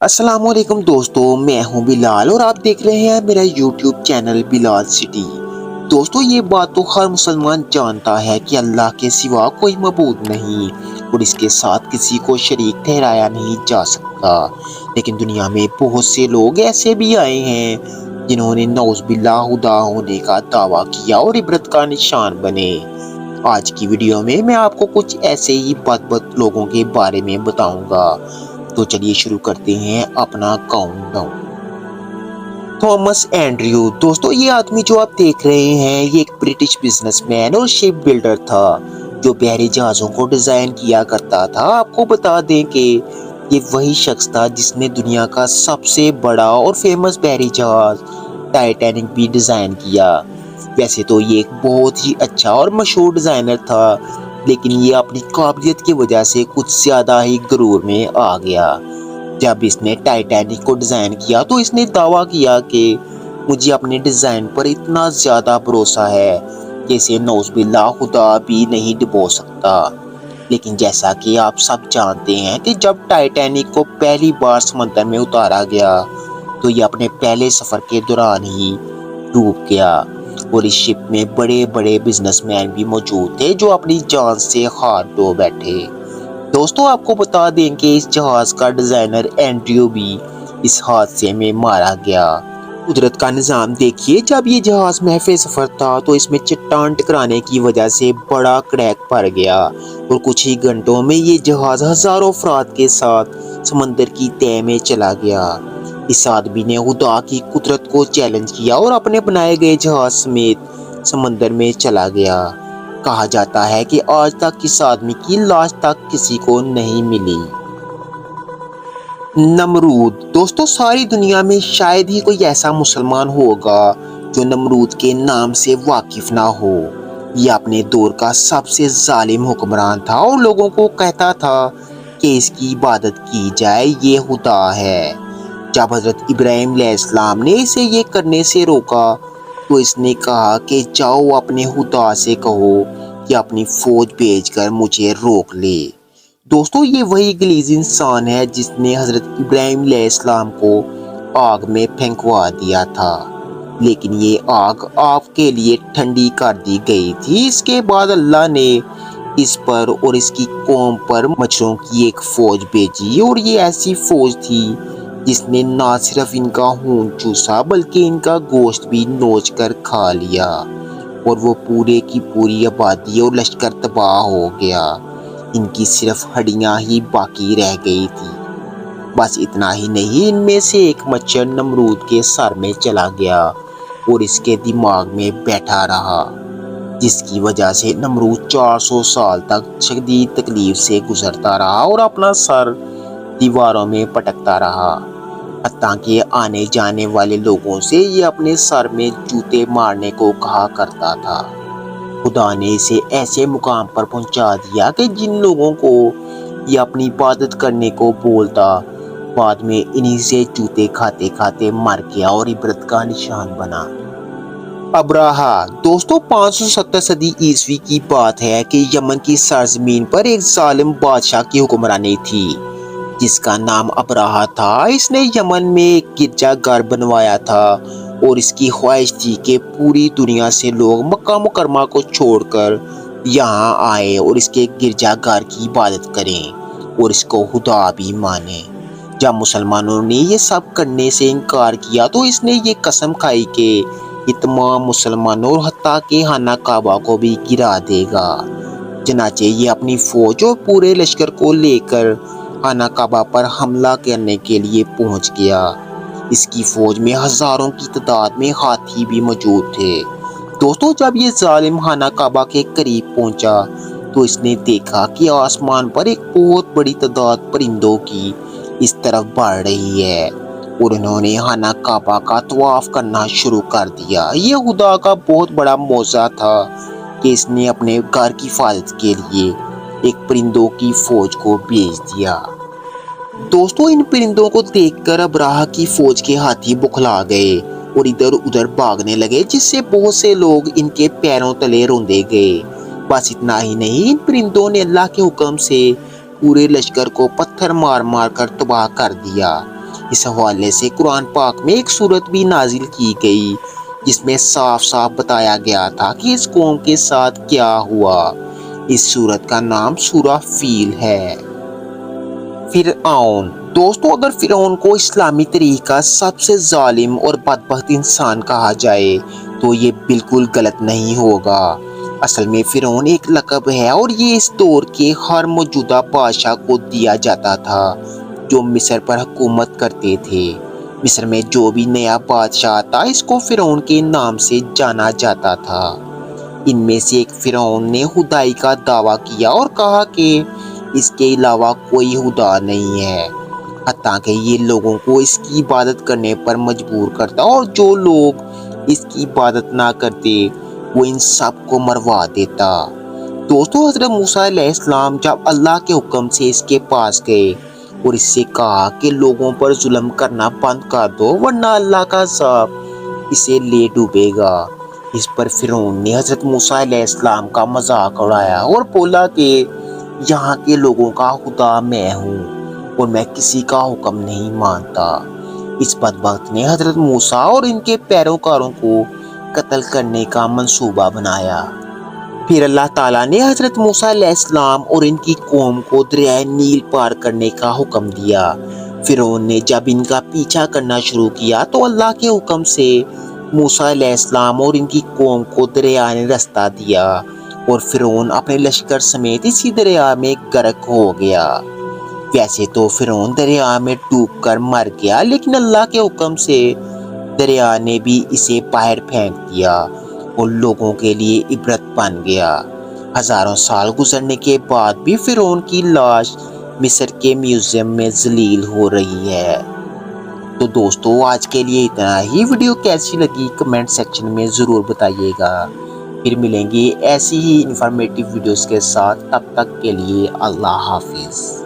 अस्सलामुअलैकुम दोस्तों, मैं हूं बिलाल और आप देख रहे हैं मेरा यूट्यूब चैनल बिलाल सिटी। दोस्तों, ये बात तो हर मुसलमान जानता है कि अल्लाह के सिवा कोई मबूद नहीं और इसके साथ किसी को शरीक ठहराया नहीं जा सकता। लेकिन दुनिया में बहुत से लोग ऐसे भी आए हैं जिन्होंने नौज़ुबिल्लाह खुदा होने का दावा किया और इबरत का निशान बने। आज की वीडियो में मैं आपको कुछ ऐसे ही बद लोगों के बारे में बताऊंगा। तो चलिए शुरू करते हैं अपना काउंटडाउन। थॉमस एंड्रयू, दोस्तों ये आदमी जो आप देख रहे हैं ये एक ब्रिटिश बिजनेसमैन और शिप बिल्डर था जो बहरी जहाजों को डिजाइन किया करता था। आपको बता दें कि ये वही शख्स था जिसने दुनिया का सबसे बड़ा और फेमस बहरी जहाज टाइटैनिक भी डिजाइन किया। वैसे तो ये एक बहुत ही अच्छा और मशहूर डिजाइनर था, लेकिन ये अपनी काबिलियत की वजह से कुछ ज्यादा ही गरूर में आ गया। जब इसने टाइटैनिक को डिजाइन किया तो इसने दावा किया कि मुझे अपने डिजाइन पर इतना ज्यादा भरोसा है कि इसे नौज़ुबिल्लाह खुदा भी नहीं डुबो सकता। लेकिन जैसा कि आप सब जानते हैं कि जब टाइटैनिक को पहली बार समंदर में उतारा गया तो ये अपने पहले सफर के दौरान ही डूब गया और इस शिप में बड़े बड़े बिजनेसमैन भी मौजूद थे जो अपनी जान से हाथ धो बैठे। दोस्तों, आपको बता दें कि इस जहाज का डिजाइनर एंड्रयू भी इस हादसे में मारा गया। कुदरत का निजाम देखिए, जब ये जहाज महफिल सफर था तो इसमें चट्टान टकराने की वजह से बड़ा क्रैक पड़ गया और कुछ ही घंटों में ये जहाज हजारों अफराद के साथ समंदर की तह में चला गया। इस आदमी ने खुदा की कुदरत को चैलेंज किया और अपने बनाए गए जहाज समेत समंदर में चला गया। कहा जाता है कि आज तक इस आदमी की लाश तक किसी को नहीं मिली। नमरूद, दोस्तों सारी दुनिया में शायद ही कोई ऐसा मुसलमान होगा जो नमरूद के नाम से वाकिफ ना हो। यह अपने दौर का सबसे जालिम हुक्मरान था और लोगों को कहता था कि इसकी इबादत की जाए, ये खुदा है। जब हजरत इब्राहिम अलैहिस्सलाम ने इसे ये करने से रोका तो इसने कहा कि जाओ अपने खुदा से कहो कि अपनी फौज भेजकर मुझे रोक ले। दोस्तों, ये वही गलीज इंसान है जिसने हजरत इब्राहिम अलैहिस्सलाम को आग में फेंकवा दिया था, लेकिन ये आग आपके लिए ठंडी कर दी गई थी। इसके बाद अल्लाह ने इस पर और इसकी कौम पर मच्छरों की एक फौज भेजी और ये ऐसी फौज थी जिसने ना सिर्फ इनका खून चूसा बल्कि इनका गोश्त भी नोच कर खा लिया और वो पूरे की पूरी आबादी और लश्कर तबाह हो गया। इनकी सिर्फ हड्डियां ही बाकी रह गई थी। बस इतना ही नहीं, इनमें से एक मच्छर नमरूद के सर में चला गया और इसके दिमाग में बैठा रहा, जिसकी वजह से नमरूद 400 साल तक शदीद तकलीफ से गुजरता रहा और अपना सर दीवारों में पटकता रहा। हत्ता कि आने जाने वाले लोगों से ये अपने सर में जूते मारने को कहा करता था। खुदा ने इसे ऐसे मुकाम पर पहुंचा दिया कि जिन लोगों को ये अपनी इबादत करने को बोलता, बाद में इन्हीं से जूते खाते खाते मर गया और इबरत का निशान बना। अब्राहा, दोस्तों 570 सदी ईस्वी की बात है कि यमन की सरजमीन पर एक जालिम बादशाह की हुक्मरानी थी जिसका नाम अब्राहा था। इसने यमन में एक गिरजाघर बनवाया था और इसकी ख्वाहिश थी कि पूरी दुनिया से लोग मक्का मुकरमा को छोड़कर यहाँ आए और इसके गिरजाघर की इबादत करें और इसको खुदा भी माने। जब मुसलमानों ने ये सब करने से इनकार किया तो इसने ये कसम खाई कि ये तमाम मुसलमानों और हत्ता के खाना काबा को भी गिरा देगा। चनाचे ये अपनी फौज और पूरे लश्कर को लेकर खाना काबा पर हमला करने के लिए पहुंच गया। इसकी फौज में हजारों की तादाद में हाथी भी मौजूद थे। दोस्तों, जब ये जालिम खाना काबा के करीब पहुंचा तो इसने देखा कि आसमान पर एक बहुत बड़ी तादाद परिंदों की इस तरफ बढ़ रही है और उन्होंने खाना काबा का तवाफ करना शुरू कर दिया। ये खुदा का बहुत बड़ा मौजा था कि इसने अपने घर की हिफाजत के लिए एक परिंदों की फौज को भेज दिया। दोस्तों, इन परिंदों को देखकर अब्राहा की फौज के हाथी बुखला गए और इधर उधर भागने लगे, जिससे बहुत से लोग इनके पैरों तले रौंदे गए। बस इतना ही नहीं, इन परिंदों ने अल्लाह के हुक्म से पूरे लश्कर को पत्थर मार मार कर तबाह कर दिया। اس حوالے سے قرآن پاک میں ایک سورت بھی نازل کی گئی جس میں صاف صاف بتایا گیا تھا کہ اس قوم کے ساتھ کیا ہوا۔ اس سورت کا نام سورہ فیل ہے۔ فرعون۔ دوستو، اگر فرعون کو اسلامی تاریخ کا سب سے ظالم اور بدبخت انسان کہا جائے تو یہ بالکل غلط نہیں ہوگا۔ اصل میں فرعون ایک لقب ہے اور یہ اس دور کے ہر موجودہ بادشاہ کو دیا جاتا تھا جو مصر پر حکومت کرتے تھے۔ مصر میں جو بھی نیا بادشاہ آتا اس کو فرعون کے نام سے جانا جاتا تھا۔ ان میں سے ایک فرعون نے خدائی کا دعویٰ کیا اور کہا کہ اس کے علاوہ کوئی خدا نہیں ہے، حتیٰ کہ یہ لوگوں کو اس کی عبادت کرنے پر مجبور کرتا اور جو لوگ اس کی عبادت نہ کرتے وہ ان سب کو مروا دیتا۔ دوستو، حضرت موسیٰ علیہ السلام جب اللہ کے حکم سے اس کے پاس گئے اور اس سے کہا کہ لوگوں پر ظلم کرنا بند کر دو ورنہ اللہ کا عذاب اسے لے ڈوبے گا، اس پر فرعون نے حضرت موسیٰ علیہ السلام کا مذاق اڑایا اور بولا کہ یہاں کے لوگوں کا خدا میں ہوں اور میں کسی کا حکم نہیں مانتا۔ اس بدبخت نے حضرت موسیٰ اور ان کے پیروکاروں کو قتل کرنے کا منصوبہ بنایا۔ پھر اللہ تعالیٰ نے حضرت موسیٰ علیہ السلام اور ان کی قوم کو دریائے نیل پار کرنے کا حکم دیا۔ فرعون نے جب ان کا پیچھا کرنا شروع کیا تو اللہ کے حکم سے موسیٰ علیہ السلام اور ان کی قوم کو دریا نے رستہ دیا اور فرعون اپنے لشکر سمیت اسی دریا میں غرق ہو گیا۔ ویسے تو فرعون دریا میں ڈوب کر مر گیا لیکن اللہ کے حکم سے دریا نے بھی اسے باہر پھینک دیا اور لوگوں کے لیے عبرت بن گیا۔ ہزاروں سال گزرنے کے بعد بھی فرعون کی لاش مصر کے میوزیم میں ذلیل ہو رہی ہے۔ تو دوستو، آج کے لیے اتنا ہی۔ ویڈیو کیسی لگی کمنٹ سیکشن میں ضرور بتائیے گا۔ پھر ملیں گے ایسی ہی انفارمیٹیو ویڈیوز کے ساتھ، تب تک کے لیے اللہ حافظ۔